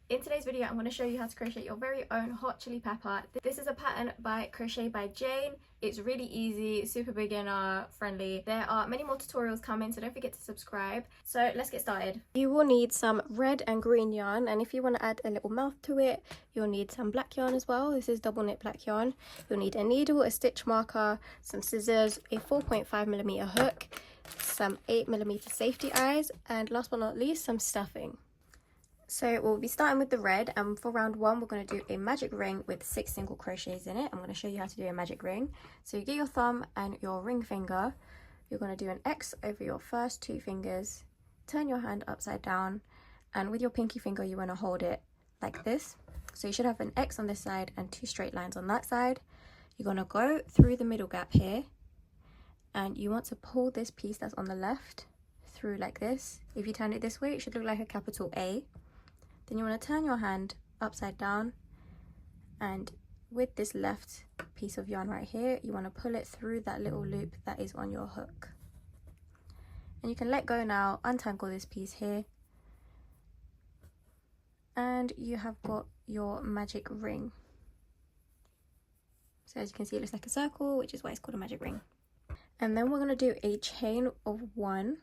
In today's video, I'm going to show you how to crochet your very own hot chili pepper. This is a pattern by Crochet by Jane. It's really easy, super beginner friendly. There are many more tutorials coming, so don't forget to subscribe. So let's get started. You will need some red and green yarn, and if you want to add a little mouth to it, you'll need some black yarn as well. This is double knit black yarn. You'll need a needle, a stitch marker, some scissors, a 4.5mm hook, some 8mm safety eyes, and last but not least, some stuffing. So we'll be starting with the red, and for round one we're going to do a magic ring with 6 single crochets in it. I'm going to show you how to do a magic ring. So you get your thumb and your ring finger, you're going to do an X over your first 2 fingers, turn your hand upside down, and with your pinky finger you want to hold it like this. So you should have an X on this side and 2 straight lines on that side. You're going to go through the middle gap here, and you want to pull this piece that's on the left through like this. If you turn it this way, it should look like a capital A. Then you want to turn your hand upside down, and with this left piece of yarn right here, you want to pull it through that little loop that is on your hook. And you can let go now, untangle this piece here, and you have got your magic ring. So as you can see, it looks like a circle, which is why it's called a magic ring. And then we're going to do a chain of 1.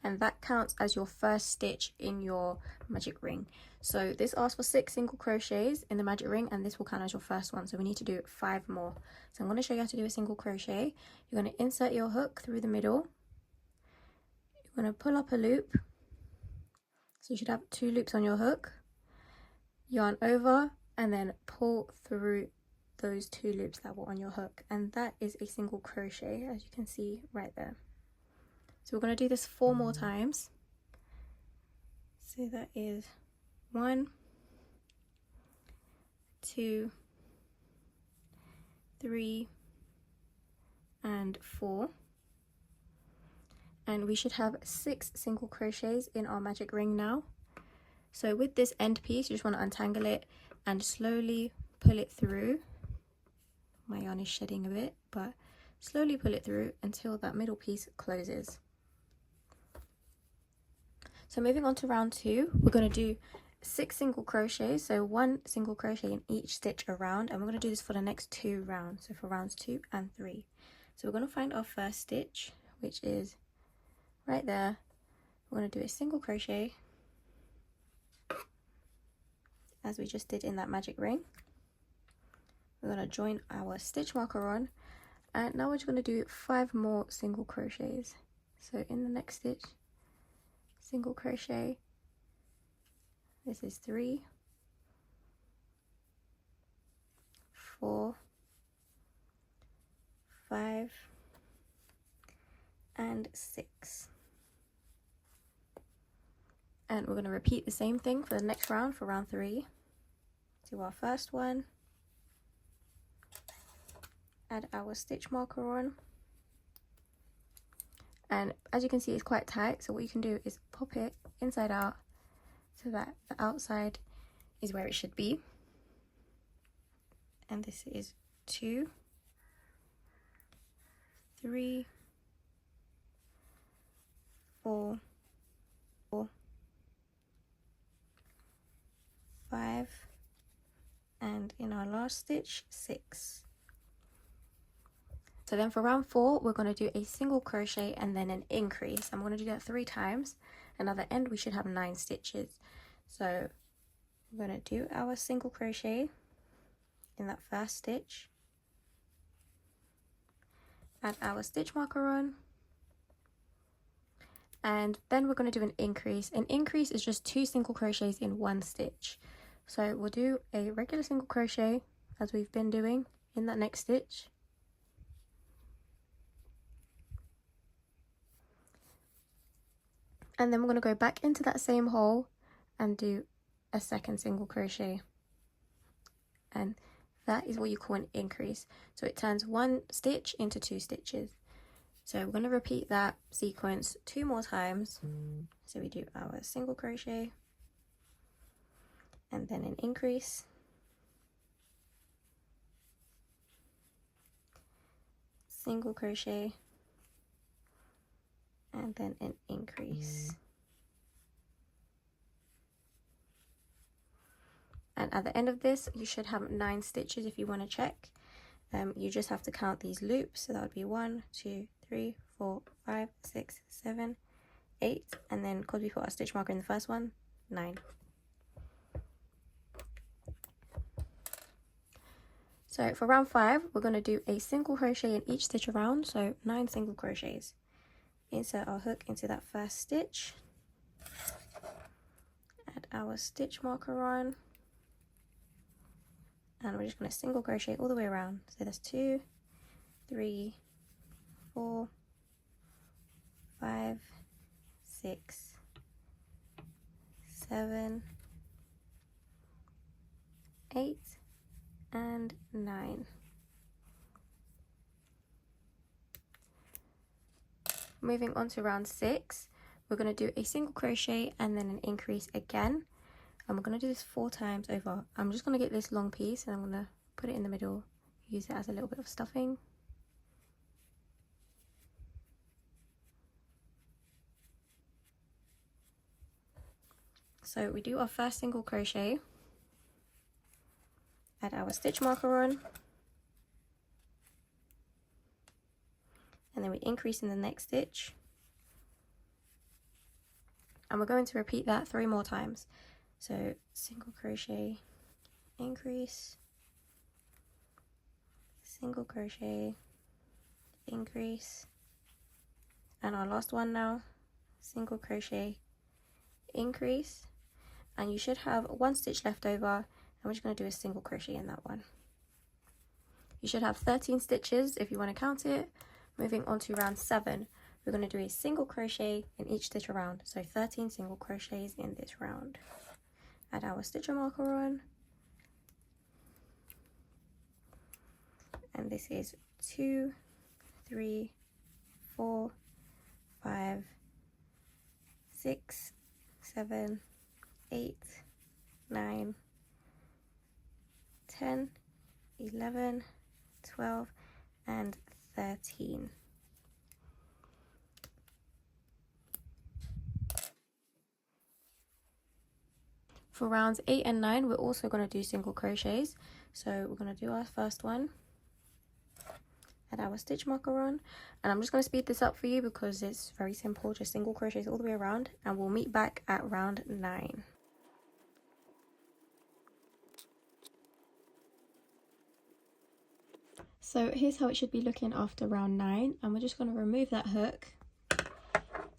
And that counts as your first stitch in your magic ring. So this asks for 6 single crochets in the magic ring, and this will count as your first one. So we need to do 5 more. So I'm going to show you how to do a single crochet. You're going to insert your hook through the middle. You're going to pull up a loop. So you should have 2 loops on your hook. Yarn over and then pull through those 2 loops that were on your hook. And that is a single crochet, as you can see right there. So we're going to do this 4 more times. So that is 1, 2, 3, and 4. And we should have 6 single crochets in our magic ring now. So with this end piece, you just want to untangle it and slowly pull it through. My yarn is shedding a bit, but slowly pull it through until that middle piece closes. So moving on to round 2, we're going to do 6 single crochets, so 1 single crochet in each stitch around, and we're going to do this for the next 2 rounds, so for rounds 2 and 3. So we're going to find our first stitch, which is right there. We're going to do a single crochet, as we just did in that magic ring. We're going to join our stitch marker on, and now we're just going to do 5 more single crochets. So in the next stitch, single crochet, this is 3, 4, 5, and 6. And we're going to repeat the same thing for the next round, for round 3. Do our first one, add our stitch marker on. And as you can see, it's quite tight, so what you can do is pop it inside out so that the outside is where it should be. And this is 2, 3, 4, 5, and in our last stitch, 6. So then for round 4, we're going to do a single crochet and then an increase. I'm going to do that 3 times, and at the end we should have 9 stitches. So we're going to do our single crochet in that first stitch, add our stitch marker on, and then we're going to do an increase. An increase is just 2 single crochets in 1 stitch. So we'll do a regular single crochet as we've been doing in that next stitch. And then we're going to go back into that same hole and do a second single crochet. And that is what you call an increase. So it turns 1 stitch into 2 stitches. So we're going to repeat that sequence 2 more times. So we do our single crochet and then an increase, single crochet, and then an increase. And at the end of this, you should have 9 stitches if you want to check. You just have to count these loops. So that would be 1, 2, 3, 4, 5, 6, 7, 8. And then because we put our stitch marker in the first one, 9. So for round 5, we're going to do a single crochet in each stitch around. So 9 single crochets. Insert our hook into that first stitch. Add our stitch marker on. And we're just going to single crochet all the way around. So that's 2, 3, 4, 5, 6, 7, 8, and 9. Moving on to round 6, we're going to do a single crochet and then an increase again. And we're going to do this 4 times over. I'm just going to get this long piece and I'm going to put it in the middle, use it as a little bit of stuffing. So we do our first single crochet, add our stitch marker on, and then we increase in the next stitch. And we're going to repeat that 3 more times. So single crochet, increase, single crochet, increase, and our last one now, single crochet, increase, and you should have 1 stitch left over, and we're just going to do a single crochet in that one. You should have 13 stitches if you want to count it. Moving on to round 7, we're going to do a single crochet in each stitch around, so 13 single crochets in this round. Add our stitch marker on, and this is 2, 3, 4, 5, 6, 7, 8, 9, 10, 11, 12, and 13. For rounds 8 and 9, we're also going to do single crochets. So we're going to do our first one, add our stitch marker on, and I'm just going to speed this up for you because it's very simple, just single crochets all the way around, and we'll meet back at round 9. So here's how it should be looking after round 9, and we're just going to remove that hook,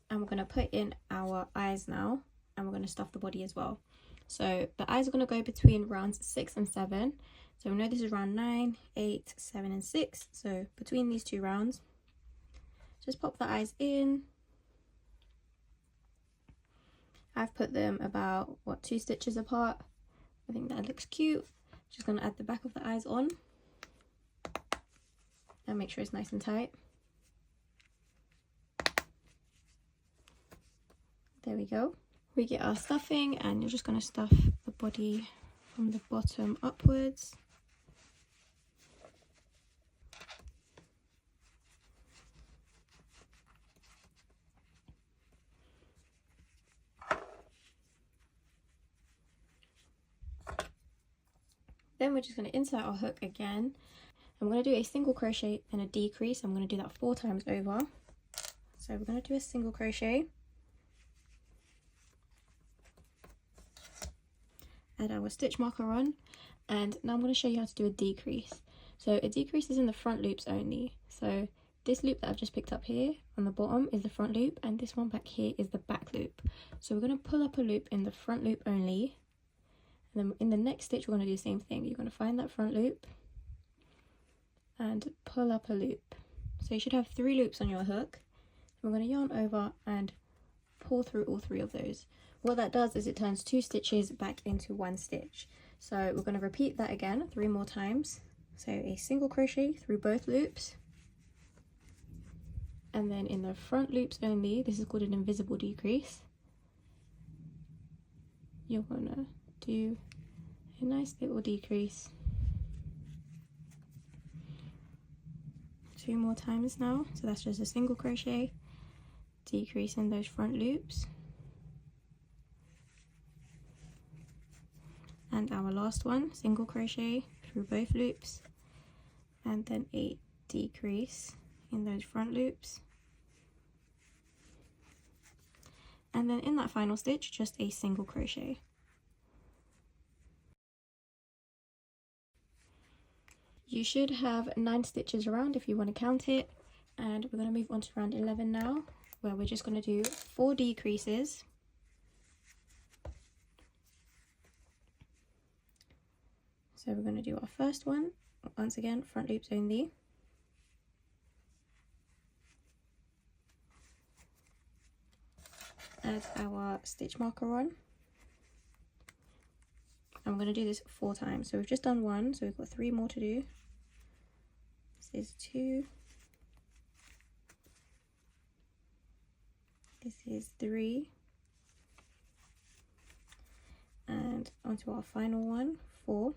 and we're going to put in our eyes now, and we're going to stuff the body as well. So the eyes are going to go between rounds 6 and 7. So we know this is round 9, 8, 7, and 6. So between these 2 rounds, just pop the eyes in. I've put them about, 2 stitches apart. I think that looks cute. Just going to add the back of the eyes on. And make sure it's nice and tight. There we go. We get our stuffing, and you're just going to stuff the body from the bottom upwards. Then we're just going to insert our hook again. I'm going to do a single crochet and a decrease. I'm going to do that 4 times over. So we're going to do a single crochet, add our stitch marker on, and now I'm going to show you how to do a decrease. So a decrease is in the front loops only. So this loop that I've just picked up here on the bottom is the front loop, and this one back here is the back loop. So we're going to pull up a loop in the front loop only, and then in the next stitch we're going to do the same thing. You're going to find that front loop and pull up a loop. So you should have 3 loops on your hook. We're going to yarn over and pull through all 3 of those. What that does is it turns 2 stitches back into 1 stitch. So we're going to repeat that again 3 more times. So a single crochet through both loops, and then in the front loops only, this is called an invisible decrease, you're going to do a nice little decrease. 2 more times now, so that's just a single crochet, decrease in those front loops, and our last one, single crochet through both loops, and then a decrease in those front loops, and then in that final stitch just a single crochet. You should have 9 stitches around if you want to count it, and we're going to move on to round 11 now, where we're just going to do 4 decreases. So we're going to do our first one, once again front loops only, add our stitch marker on, and we're going to do this 4 times. So we've just done 1, so we've got 3 more to do. This is 2, this is 3, and onto our final one, 4.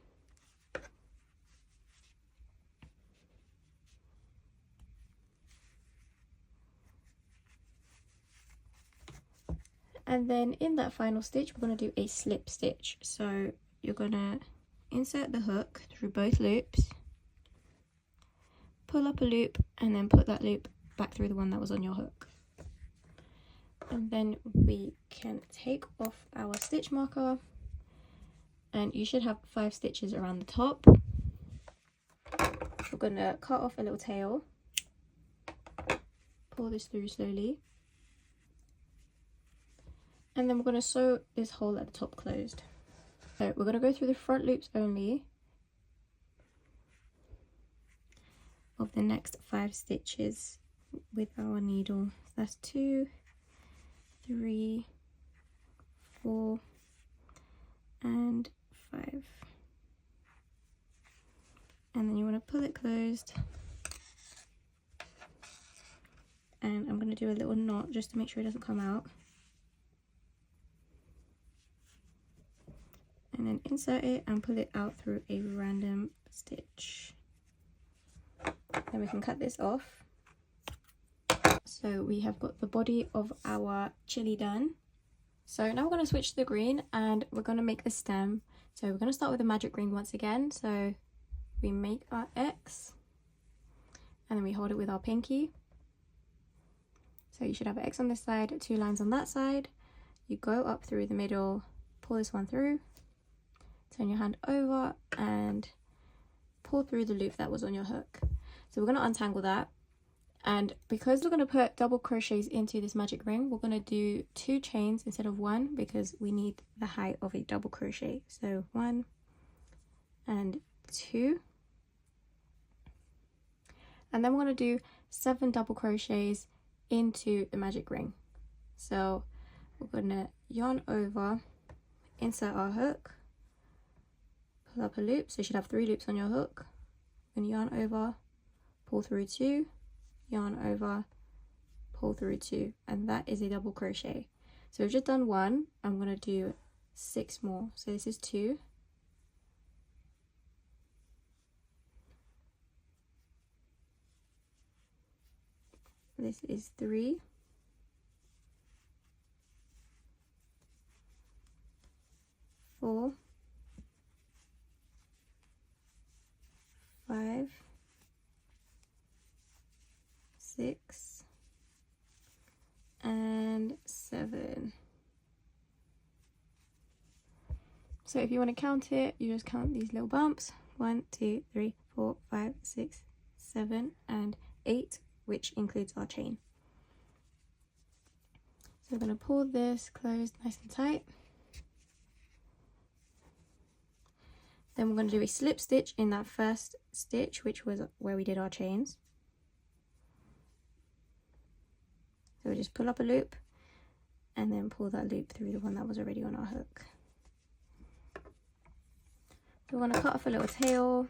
And then in that final stitch we're going to do a slip stitch. So you're going to insert the hook through both loops, pull up a loop, and then put that loop back through the one that was on your hook. And then we can take off our stitch marker, and you should have 5 stitches around the top. We're going to cut off a little tail, pull this through slowly, and then we're going to sew this hole at the top closed. So we're going to go through the front loops only of the next 5 stitches with our needle. So that's 2, 3, 4, and 5. And then you want to pull it closed, and I'm going to do a little knot just to make sure it doesn't come out, and then insert it and pull it out through a random stitch. Then we can cut this off. So we have got the body of our chili done. So now we're going to switch to the green, and we're going to make the stem. So we're going to start with the magic green once again. So we make our X, and then we hold it with our pinky. So you should have an X on this side, 2 lines on that side. You go up through the middle, pull this one through, turn your hand over and pull through the loop that was on your hook. So we're going to untangle that, and because we're going to put double crochets into this magic ring, we're going to do 2 chains instead of 1, because we need the height of a double crochet. So 1 and 2, and then we're going to do 7 double crochets into the magic ring. So we're going to yarn over, insert our hook, pull up a loop, so you should have 3 loops on your hook, and yarn over, pull through 2, yarn over, pull through 2, and that is a double crochet. So we've just done 1, I'm going to do 6 more. So this is 2, this is 3, 4, 5, 6, and 7. So if you want to count it, you just count these little bumps. 1, 2, 3, 4, 5, 6, 7, and 8, which includes our chain. So we're going to pull this closed nice and tight. Then we're going to do a slip stitch in that first stitch, which was where we did our chains. So we just pull up a loop and then pull that loop through the one that was already on our hook. So we're going to cut off a little tail.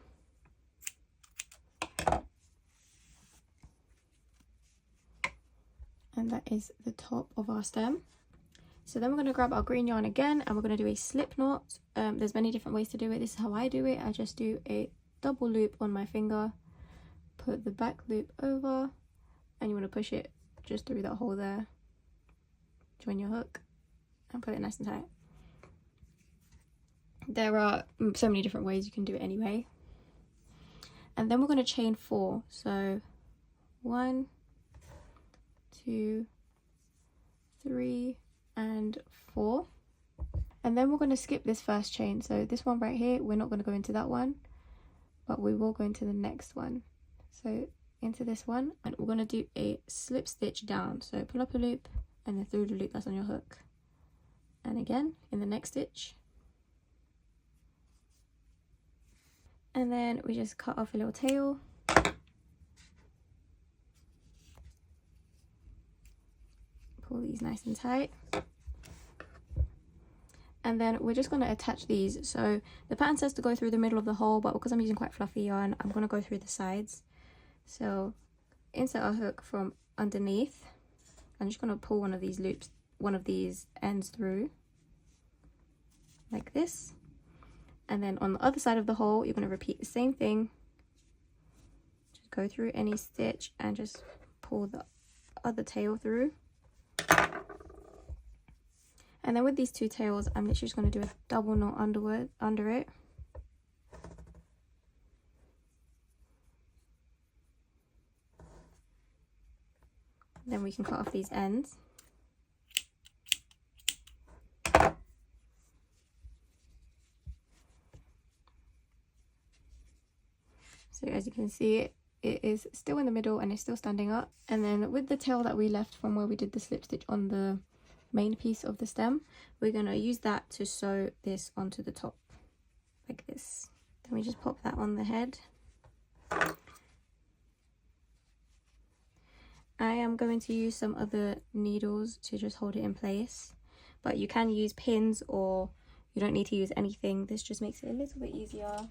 And that is the top of our stem. So then we're going to grab our green yarn again, and we're going to do a slip knot. There's many different ways to do it. This is how I do it. I just do a double loop on my finger, put the back loop over, and you want to push it just through that hole there, join your hook, and put it nice and tight. there are so many different ways you can do it anyway. And then we're going to chain 4. So 1, 2, 3 and 4. And then we're going to skip this first chain. So this one right here, we're not going to go into that one, but we will go into the next one. So into this one, and we're going to do a slip stitch down. So pull up a loop and then through the loop that's on your hook, and again in the next stitch, and then we just cut off a little tail, pull these nice and tight, and then we're just going to attach these. So the pattern says to go through the middle of the hole, but because I'm using quite fluffy yarn, I'm going to go through the sides. So insert our hook from underneath. I'm just going to pull one of these loops, one of these ends through like this, and then on the other side of the hole you're going to repeat the same thing. Just go through any stitch and just pull the other tail through. And then with these 2 tails, I'm literally just going to do a double knot under it. Then we can cut off these ends. So as you can see, it is still in the middle and it's still standing up. And then with the tail that we left from where we did the slip stitch on the main piece of the stem, we're going to use that to sew this onto the top like this. Then we just pop that on the head. I am going to use some other needles to just hold it in place, but you can use pins or you don't need to use anything. This just makes it a little bit easier.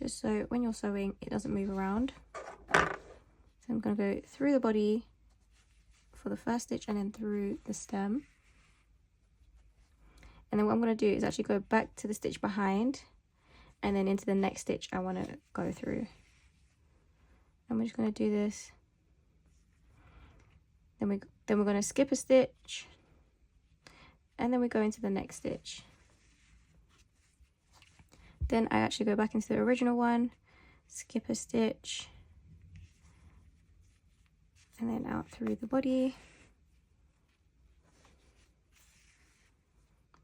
Just so when you're sewing it doesn't move around. So I'm going to go through the body for the first stitch and then through the stem. And then what I'm going to do is actually go back to the stitch behind, and then into the next stitch I want to go through. And we're just going to do this. Then we're going to skip a stitch, and then we go into the next stitch. Then I actually go back into the original one, skip a stitch, and then out through the body,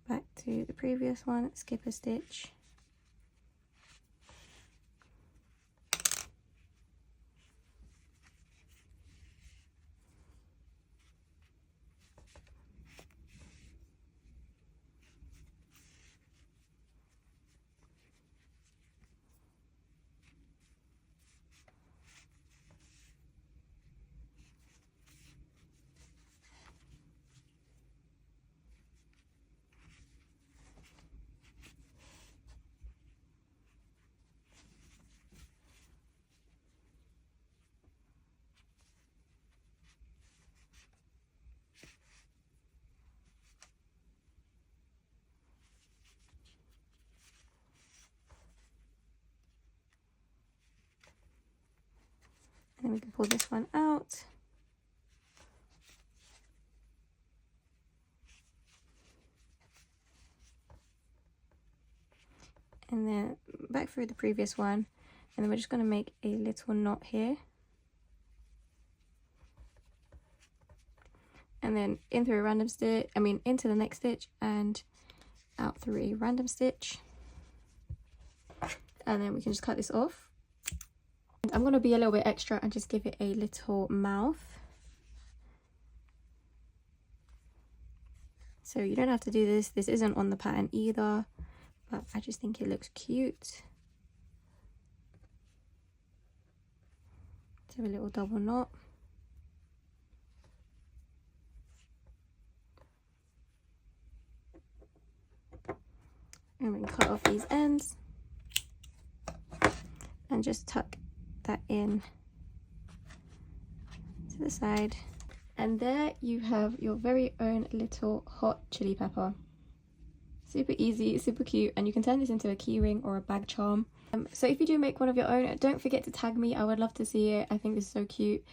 back to the previous one, skip a stitch, and then we can pull this one out. And then back through the previous one, and then we're just going to make a little knot here. And then in through a random stitch, into the next stitch and out through a random stitch. And then we can just cut this off. I'm going to be a little bit extra and just give it a little mouth. So you don't have to do this. This isn't on the pattern either, but I just think it looks cute. So a little double knot. And we can cut off these ends and just tuck that in to the side, and there you have your very own little hot chili pepper. Super easy, super cute, and you can turn this into a key ring or a bag charm. So if you do make one of your own, don't forget to tag me. I would love to see it. I think this is so cute.